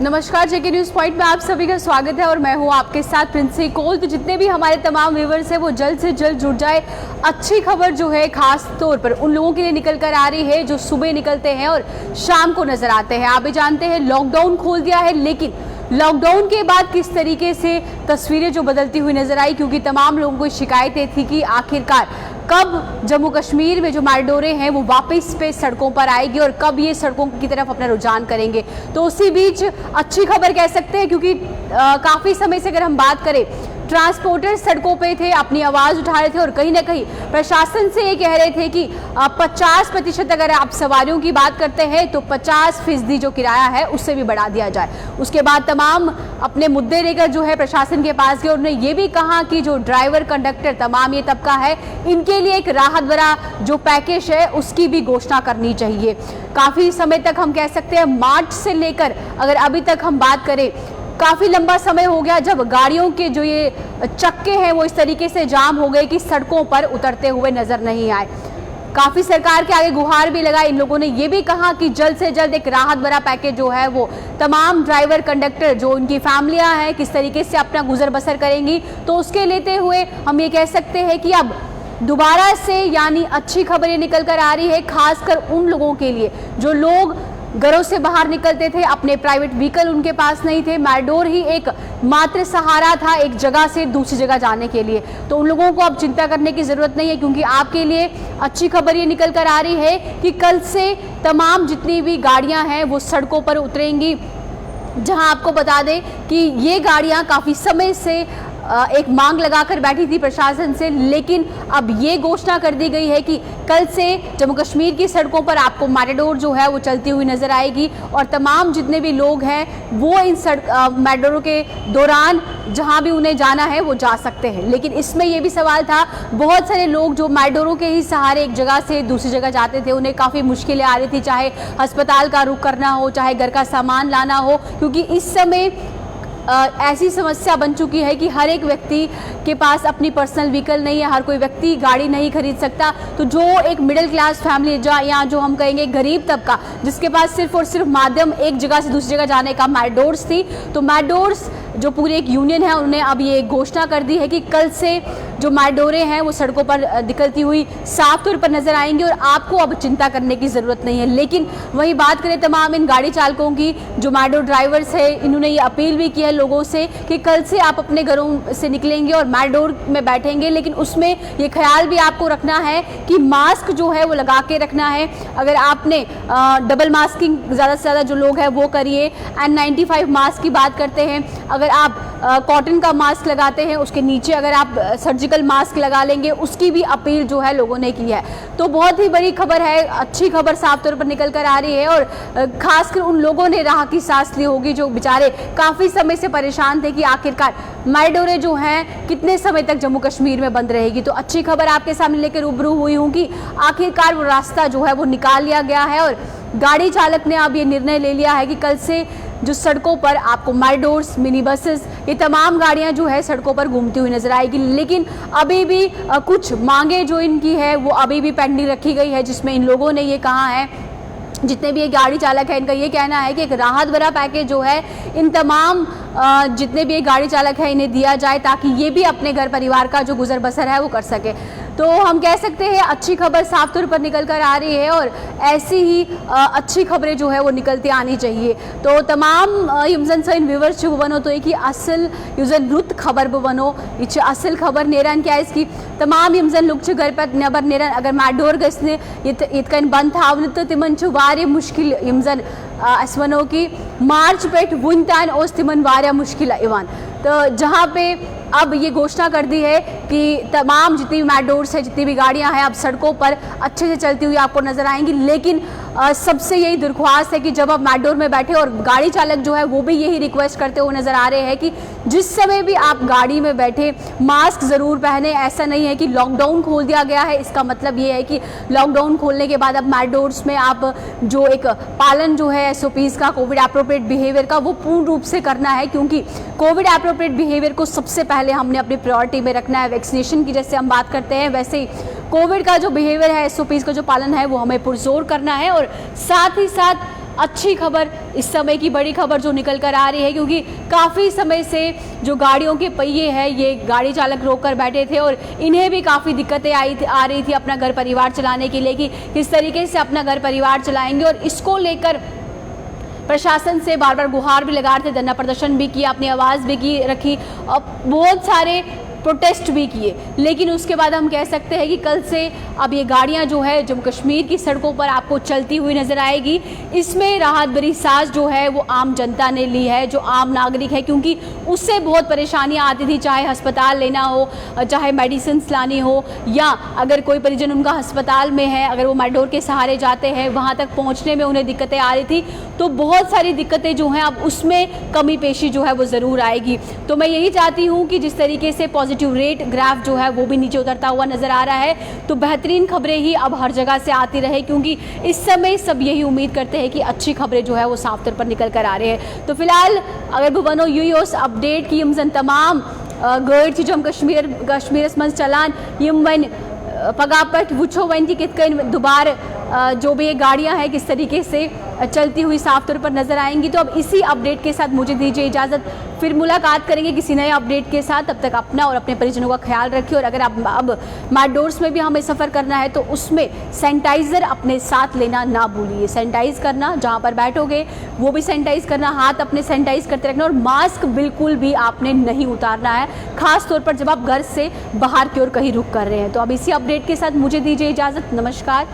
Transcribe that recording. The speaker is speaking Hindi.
नमस्कार, जेके न्यूज पॉइंट में आप सभी का स्वागत है और मैं हूं आपके साथ प्रिंसी कोल। तो जितने भी हमारे तमाम व्यूअर्स हैं वो जल्द से जल्द जुड़ जाए। अच्छी खबर जो है खास तौर पर उन लोगों के लिए निकल कर आ रही है जो सुबह निकलते हैं और शाम को नजर आते हैं। आप भी जानते हैं लॉकडाउन खोल दिया है, लेकिन लॉकडाउन के बाद किस तरीके से तस्वीरें जो बदलती हुई नजर आई, क्योंकि तमाम लोगों को शिकायतें थी कि आखिरकार कब जम्मू कश्मीर में जो मैडोरे हैं वो वापस पे सड़कों पर आएगी और कब ये सड़कों की तरफ अपना रुझान करेंगे। तो उसी बीच अच्छी खबर कह सकते हैं, क्योंकि काफ़ी समय से अगर हम बात करें ट्रांसपोर्टर सड़कों पे थे, अपनी आवाज़ उठा रहे थे और कहीं ना कहीं प्रशासन से ये कह रहे थे कि 50% अगर आप सवारियों की बात करते हैं तो 50% जो किराया है उससे भी बढ़ा दिया जाए। उसके बाद तमाम अपने मुद्दे लेकर जो है प्रशासन के पास गए। उन्होंने ये भी कहा कि जो ड्राइवर कंडक्टर तमाम ये तबका है इनके लिए एक राहत भरा जो पैकेज है उसकी भी घोषणा करनी चाहिए। काफ़ी समय तक हम कह सकते हैं मार्च से लेकर अगर अभी तक हम बात करें काफ़ी लंबा समय हो गया जब गाड़ियों के जो ये चक्के हैं वो इस तरीके से जाम हो गए कि सड़कों पर उतरते हुए नजर नहीं आए। काफ़ी सरकार के आगे गुहार भी लगाई। इन लोगों ने ये भी कहा कि जल्द से जल्द एक राहत भरा पैकेज जो है वो तमाम ड्राइवर कंडक्टर जो उनकी फैमिलियां हैं किस तरीके से अपना गुजर बसर करेंगी, तो उसके लेते हुए हम ये कह सकते हैं कि अब दोबारा से यानी अच्छी खबर ये निकल कर आ रही है, खासकर उन लोगों के लिए जो लोग घरों से बाहर निकलते थे, अपने प्राइवेट व्हीकल उनके पास नहीं थे, मैडोर ही एक मात्र सहारा था एक जगह से दूसरी जगह जाने के लिए। तो उन लोगों को अब चिंता करने की ज़रूरत नहीं है, क्योंकि आपके लिए अच्छी खबर ये निकल कर आ रही है कि कल से तमाम जितनी भी गाड़ियां हैं वो सड़कों पर उतरेंगी। जहां आपको बता दें कि ये गाड़ियां काफ़ी समय से एक मांग लगाकर बैठी थी प्रशासन से, लेकिन अब ये घोषणा कर दी गई है कि कल से जम्मू कश्मीर की सड़कों पर आपको मैटाडोर जो है वो चलती हुई नजर आएगी और तमाम जितने भी लोग हैं वो इन मैटाडोरों के दौरान जहां भी उन्हें जाना है वो जा सकते हैं। लेकिन इसमें ये भी सवाल था, बहुत सारे लोग जो मैटाडोरों के ही सहारे एक जगह से दूसरी जगह जाते थे उन्हें काफ़ी मुश्किलें आ रही थी, चाहे अस्पताल का रुख करना हो, चाहे घर का सामान लाना हो, क्योंकि इस समय ऐसी समस्या बन चुकी है कि हर एक व्यक्ति के पास अपनी पर्सनल व्हीकल नहीं है, हर कोई व्यक्ति गाड़ी नहीं खरीद सकता। तो जो एक मिडिल क्लास फैमिली या जो हम कहेंगे गरीब तबका जिसके पास सिर्फ और सिर्फ माध्यम एक जगह से दूसरी जगह जाने का मैटाडोर्स थी, तो मैटाडोर्स जो पूरी एक यूनियन है उन्होंने अब ये घोषणा कर दी है कि कल से जो मैटाडोरें हैं वो सड़कों पर निकलती हुई साफ तौर पर नजर आएंगी और आपको अब चिंता करने की ज़रूरत नहीं है। लेकिन वही बात करें तमाम इन गाड़ी चालकों की, जो मैटाडोर ड्राइवर्स है, इन्होंने ये अपील भी की है लोगों से कि कल से आप अपने घरों से निकलेंगे और मैटाडोर में बैठेंगे, लेकिन उसमें ये ख्याल भी आपको रखना है कि मास्क जो है वो लगा के रखना है। अगर आपने डबल मास्किंग ज़्यादा से ज़्यादा जो लोग हैं वो करिए। N95 मास्क की बात करते हैं, अगर आप कॉटन का मास्क लगाते हैं उसके नीचे अगर आप सर्जिकल मास्क लगा लेंगे, उसकी भी अपील जो है लोगों ने की है। तो बहुत ही बड़ी खबर है, अच्छी खबर साफ तौर पर निकल कर आ रही है और खासकर उन लोगों ने राह की सांस ली होगी जो बेचारे काफ़ी समय से परेशान थे कि आखिरकार मैटाडोरें जो हैं कितने समय तक जम्मू कश्मीर में बंद रहेगी। तो अच्छी खबर आपके सामने लेकर रूबरू हुई हूँ कि आखिरकार वो रास्ता जो है वो निकाल लिया गया है और गाड़ी चालक ने अब ये निर्णय ले लिया है कि कल से जो सड़कों पर आपको मैटाडोर्स, मिनी बसेस, ये तमाम गाड़ियां जो है सड़कों पर घूमती हुई नजर आएगी। लेकिन अभी भी कुछ मांगे जो इनकी है वो अभी भी पेंडिंग रखी गई है, जिसमें इन लोगों ने ये कहा है, जितने भी ये गाड़ी चालक है इनका ये कहना है कि एक राहत भरा पैकेज जो है इन तमाम जितने भी ये गाड़ी चालक है इन्हें दिया जाए ताकि ये भी अपने घर परिवार का जो गुजर बसर है वो कर सके। तो हम कह सकते हैं अच्छी खबर साफ तौर पर निकल कर आ रही है और ऐसी ही अच्छी खबरें जो है वो निकलती आनी चाहिए। तो तमाम यमजन सैन व्यूवर्स जो बनो तो एक ही असल यूजन रुत खबर बनो ये असल खबर नेरन क्या इसकी तमाम यमजन लोग घर पर नबर नेरन अगर मैटाडोर गसने ये बंद था तो तिमन वारे मुश्किल यमजन वनो कि मार्च पे वन तान ओस तिमन वारिया मुश्किल इवान। तो जहाँ पे अब ये घोषणा कर दी है कि तमाम जितनी भी मैटाडोर्स है, जितनी भी गाड़ियां हैं अब सड़कों पर अच्छे से चलती हुई आपको नजर आएंगी। लेकिन सबसे यही दरख्वास्त है कि जब आप मैटाडोर में बैठे और गाड़ी चालक जो है वो भी यही रिक्वेस्ट करते हुए नजर आ रहे हैं कि जिस समय भी आप गाड़ी में बैठे मास्क ज़रूर पहने। ऐसा नहीं है कि लॉकडाउन खोल दिया गया है, इसका मतलब ये है कि लॉकडाउन खोलने के बाद अब मैटाडोर्स में आप जो एक पालन जो है SOPs का, कोविड एप्रोप्रिएट बिहेवियर का, वो पूर्ण रूप से करना है, क्योंकि कोविड एप्रोप्रिएट बिहेवियर को सबसे पहले हमने अपनी प्रायोरिटी में रखना है। वैक्सीनेशन की जैसे हम बात करते हैं वैसे ही कोविड का जो बिहेवियर है, SOPs का जो पालन है वो हमें पुरजोर करना है और साथ ही साथ अच्छी खबर, इस समय की बड़ी खबर जो निकल कर आ रही है, क्योंकि काफ़ी समय से जो गाड़ियों के पहिए हैं ये गाड़ी चालक रोक कर बैठे थे और इन्हें भी काफ़ी दिक्कतें आ रही थी अपना घर परिवार चलाने के लिए कि किस तरीके से अपना घर परिवार चलाएंगे। और इसको लेकर प्रशासन से बार बार गुहार भी लगा रहे थे, धरना प्रदर्शन भी किया, अपनी आवाज़ भी रखी और बहुत सारे प्रोटेस्ट भी किए। लेकिन उसके बाद हम कह सकते हैं कि कल से अब ये गाड़ियां जो है जम्मू कश्मीर की सड़कों पर आपको चलती हुई नजर आएगी। इसमें राहत भरी सांस जो है वो आम जनता ने ली है, जो आम नागरिक है, क्योंकि उससे बहुत परेशानियां आती थी, चाहे अस्पताल लेना हो, चाहे मेडिसिन लानी हो, या अगर कोई परिजन उनका अस्पताल में है, अगर वो मेट्रोर के सहारे जाते हैं, वहाँ तक पहुँचने में उन्हें दिक्कतें आ रही थी। तो बहुत सारी दिक्कतें जो हैं अब उसमें कमी पेशी जो है वो ज़रूर आएगी। तो मैं यही चाहती हूँ कि जिस तरीके से पॉजिटिव रेट ग्राफ जो है वो भी नीचे उतरता हुआ नज़र आ रहा है, तो बेहतरीन खबरें ही अब हर जगह से आती रहे, क्योंकि इस समय सब यही उम्मीद करते हैं कि अच्छी खबरें जो है वो साफ तौर पर निकल कर आ रही है। तो फिलहाल अगर भवनो यूएस अपडेट की यमजन तमाम गर्ड जम्मू कश्मीर मंज चलान यम वन पगा पे वो वन कि कित कन दोबार जो भी ये गाड़ियां हैं किस तरीके से चलती हुई साफ तौर पर नजर आएंगी। तो अब इसी अपडेट के साथ मुझे दीजिए इजाज़त, फिर मुलाकात करेंगे किसी नए अपडेट के साथ। तब तक अपना और अपने परिजनों का ख्याल रखिए। और अगर अब मेट्रोस में भी हमें सफ़र करना है तो उसमें सैनिटाइज़र अपने साथ लेना ना भूलिए। सैनिटाइज़ करना, जहाँ पर बैठोगे वो भी सैनिटाइज़ करना, हाथ अपने सैनिटाइज़ करते रखना, और मास्क बिल्कुल भी आपने नहीं उतारना है, खास तौर पर जब आप घर से बाहर की ओर कहीं रुख कर रहे हैं। तो अब इसी अपडेट के साथ मुझे दीजिए इजाज़त। नमस्कार।